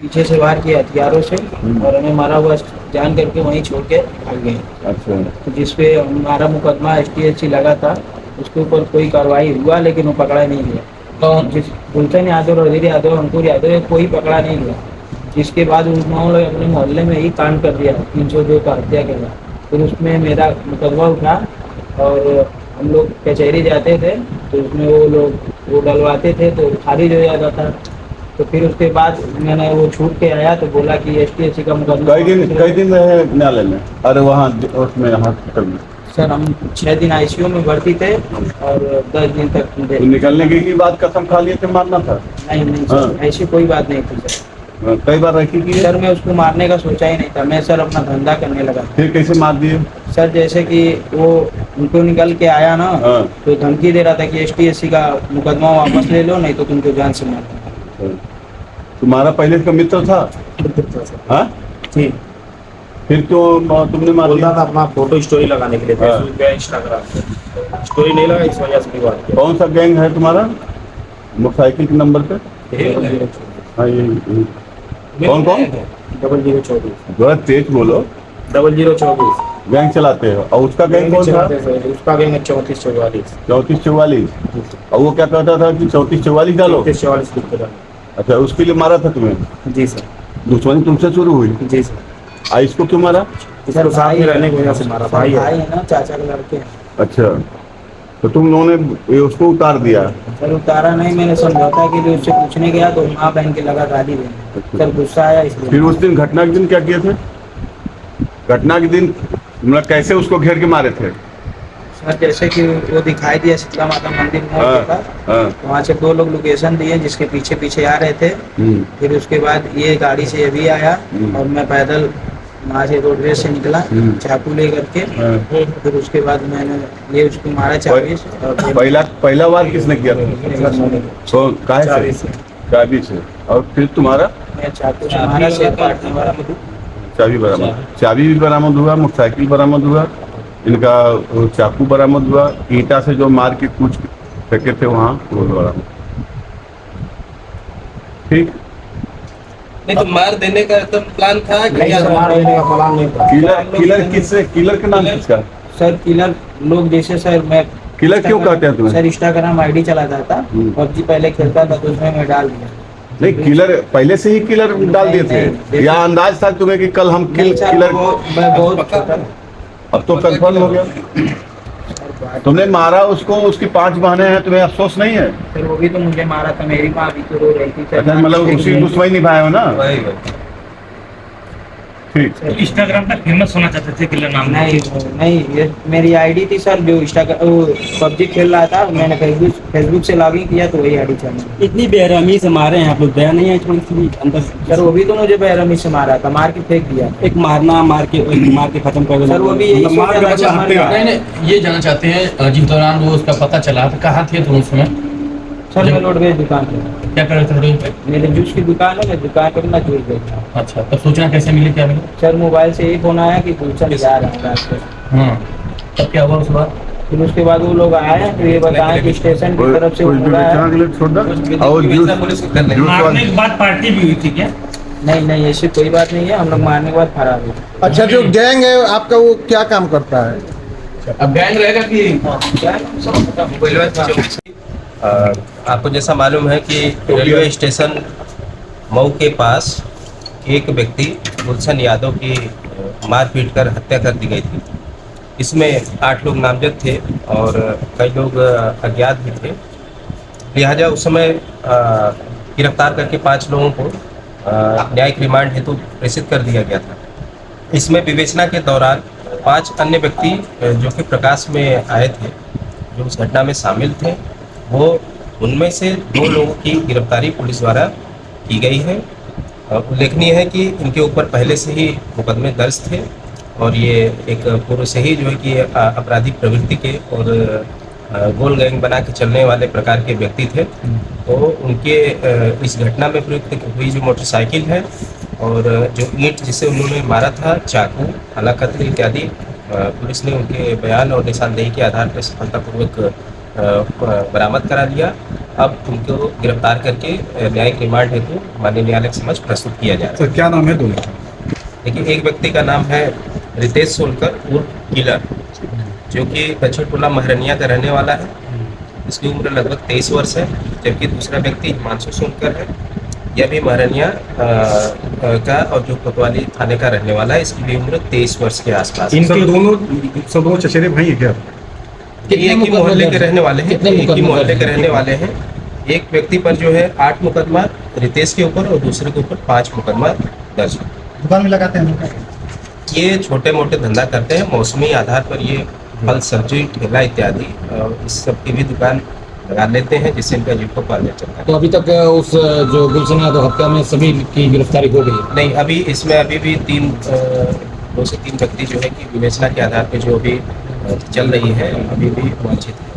पीछे से वार किया हथियारों से और हमें मारा हुआ जान करके वहीं छोड़ के भाग गए। अच्छा। तो जिसपे हमारा मुकदमा STSC लगा था उसके ऊपर कोई कार्रवाई हुआ लेकिन वो पकड़ा नहीं गया। कौन? जिस गुलशन यादव, रजीर यादव, अंकुर यादव कोई पकड़ा नहीं गया। जिसके बाद उन्होंने अपने मोहल्ले में ही कांड कर दिया 302 का हत्या के बाद। फिर उसमें मेरा मुकदमा उठा और हम लोग कचहरी जाते थे तो उसमें वो लोग वो डलवाते थे तो खारिज हो जाता था। तो फिर उसके बाद मैंने वो छूट के आया तो बोला कि STSC का मुकदमा। कई दिन रहे न्यायालय में? अरे वहाँ उसमें हॉस्पिटल में? सर हम 6 दिन ICU में भर्ती थे और 10 दिन तक तो निकलने के बाद कसम खा लिए थे मारना था? नहीं सर, ऐसी कोई बात नहीं थी सर। कई बार रखी की? सर मैं उसको मारने का सोचा ही नहीं था, मैं सर अपना धंधा करने लगा। फिर कैसे मार दिए? सर जैसे कि वो उनको निकल के आया ना तो धमकी दे रहा था कि STSC का मुकदमा वापस ले लो नहीं तो तुमको जान से मार दूंगा। तुम्हारा पहले का मित्र था? हाँ जी। फिर क्यों तुमने मार बोलता दिया? था अपना फोटो स्टोरी लगाने के लिए फेसबुक पे, इंस्टाग्राम पे स्टोरी नहीं लगा, इस वजह से भी बात कौन सा गैंग है तुम्हारा मोटरसाइकिल के नंबर पे? किया। हाँ ये कौन 0024। थोड़ा तेज बोलो। 0024 गैंग चलाते हो और उसका गैंग कौन था? उसका गैंग है 3444। 3444। और वो क्या कहता था कि 3444 डालो? 3444 लिख के डालो। अच्छा उसके लिए मारा था तुम्हें? जी सर। दुश्मनी तुमसे शुरू हुई? जी सर। इसको क्यों मारा? सर साथ में रहने की वजह से मारा, भाई भाई है। है ना, चाचा के लड़के। अच्छा तो तुम लोगों ने उसको उतार दिया? सर उतारा नहीं, मैंने समझौता के लिए उससे पूछने गया तो माँ बहन के लगा गाली देने। सर गुस्सा आया इसलिए। फिर उस दिन घटना के दिन क्या किए थे? घटना के दिन मतलब कैसे उसको घेर के मारे थे? सर जैसे कि वो दिखाई दिया शीतला माता मंदिर मोड़ के पास, तो वहाँ से 2 लोग लोकेशन दिए जिसके पीछे पीछे आ रहे थे। फिर उसके बाद ये गाड़ी से ये भी आया और मैं पैदल वहाँ से रोडवेज से निकला चाकू ले करके। फिर उसके बाद मैंने ये उसको मारा चाबी से। और पहला वार किसने किया था? तो काहे से? चाबी से। और फिर तुम्हारा? मैं चाकू से मारा, सिर काटने वाला। चाबी भी बरामद हुआ, मोटरसाइकिल बरामद हुआ, इनका चाकू बरामद हुआ, ईंटा से जो मार के कुछ फेंके थे वहाँ वो बरामद। ठीक। नहीं तो मार देने का एकदम प्लान था कि नहीं सर, मार देने का प्लान नहीं था। किलर का नाम किसका? सर किलर लोग जैसे सर मैं किलर क्यों कहते हैं तुम्हें? सर इंस्टाग्राम ID चलाता था, PUBG पहले खेलता था तो उसमें मैं डाल दिया। नहीं किलर पहले से ही किलर डाल दिए थे या अंदाज था तुम्हें कि कल हम किलर? मैं बहुत छोटा। अब तो कंफर्म हो गया। तुमने मारा उसको, उसकी 5 बहनें हैं, तुम्हें अफसोस नहीं है? फिर वो भी तो मुझे मारा था, मेरी माँ भी तो रो रही थी। अच्छा मतलब उसी दुश्मनी निभाए हो ना? ठीक। इंस्टाग्राम पे फेमस होना चाहते थे किलर नाम? नहीं ये मेरी ID थी सर, जो PUBG खेल रहा था मैंने फेसबुक से लॉगिन किया तो वही ID चल। इतनी बेरहमी से मारे हैं आप लोग, दया नहीं है थोड़ी सी अंदर? सर वो भी तो मुझे बेरहमी से मारा था, मार के फेंक दिया। एक मार के खत्म कर देना। सर वो भी यही सोचा था कि हमारे नहीं ये जानना चाहते हैं जिस दौरान वो उसका पता चला तो कहाँ थे तुम उस समय? सर मैं रोडवेज दुकान पे। क्या कर रहे थे रोड पे? मेरे जूस की दुकान है, मैं दुकान पर मैं जूस बेचता हूँ। अच्छा तब सूचना कैसे मिली, क्या मिली? सर मोबाइल से यही फोन आया कि गुलशन जा रहा है रात को। हाँ तब क्या हुआ उस बार? फिर उसके बाद वो लोग आए तो ये बताया कि स्टेशन की तरफ से उड़ा है। मारने के बाद पार्टी भी हुई थी क्या? नहीं ऐसी कोई बात नहीं है, हम लोग मारने के बाद फरार हुए। अच्छा जो गैंग है आपका वो क्या काम करता है? अब गैंग रहेगा कि आपको जैसा मालूम है कि रेलवे स्टेशन मऊ के पास एक व्यक्ति गुलशन यादव की मारपीट कर हत्या कर दी गई थी। इसमें 8 लोग नामजद थे और कई लोग अज्ञात भी थे। लिहाजा उस समय गिरफ्तार करके 5 लोगों को न्यायिक रिमांड हेतु प्रेषित कर दिया गया था। इसमें विवेचना के दौरान 5 अन्य व्यक्ति जो कि प्रकाश में आए थे, जो उस घटना में शामिल थे, वो उनमें से 2 लोगों की गिरफ्तारी पुलिस द्वारा की गई है। उल्लेखनीय है कि इनके ऊपर पहले से ही मुकदमे दर्ज थे और ये एक पूर्व से ही जो है कि आपराधिक प्रवृत्ति के और गोल गैंग बना के चलने वाले प्रकार के व्यक्ति थे। तो उनके इस घटना में प्रयुक्त हुई जो मोटरसाइकिल है और जो ईंट जिसे उन्होंने मारा था, चाकू, हलाकत इत्यादि, पुलिस ने उनके बयान और निशानदेही के आधार पर सफलतापूर्वक बरामद करा लिया। अब उनको गिरफ्तार करके न्यायिक रिमांड हेतु माननीय न्यायालय के समक्ष प्रस्तुत किया जा रहा है। सर क्या नाम है दोनों का? देखिए, एक व्यक्ति का नाम है रितेश सोनकर उर्फ किलर, जो कि दक्षिण टोला महरनिया का रहने वाला है। इसकी उम्र लगभग 23 वर्ष है। जबकि दूसरा व्यक्ति हिमांशु सोनकर है, यह भी महरनिया का और जो कोतवाली थाने का रहने वाला है। इसकी भी उम्र 23 वर्ष के आसपास है। सर दोनों चचेरे भाई हैं क्या? ये एक ही मोहल्ले के रहने वाले हैं, एक ही मोहल्ले के रहने वाले हैं। एक व्यक्ति पर जो है 8 मुकदमा रितेश के ऊपर और दूसरे के ऊपर 5 मुकदमा दर्ज है। दुकान में लगाते हैं? ये छोटे मोटे धंधा करते हैं, मौसमी आधार पर ये फल सब्जी ठेला इत्यादि इस सब की भी दुकान लगा लेते हैं, जिससे इनका जीविकोपार्जन चलता है। तो अभी तक उस जो गुलशन यादव हत्या में सभी की गिरफ्तारी हो गई? नहीं, अभी इसमें अभी भी 2 से 3 व्यक्ति जो है कि विवेचना के आधार पर जो अभी चल रही है, अभी भी वांछित है।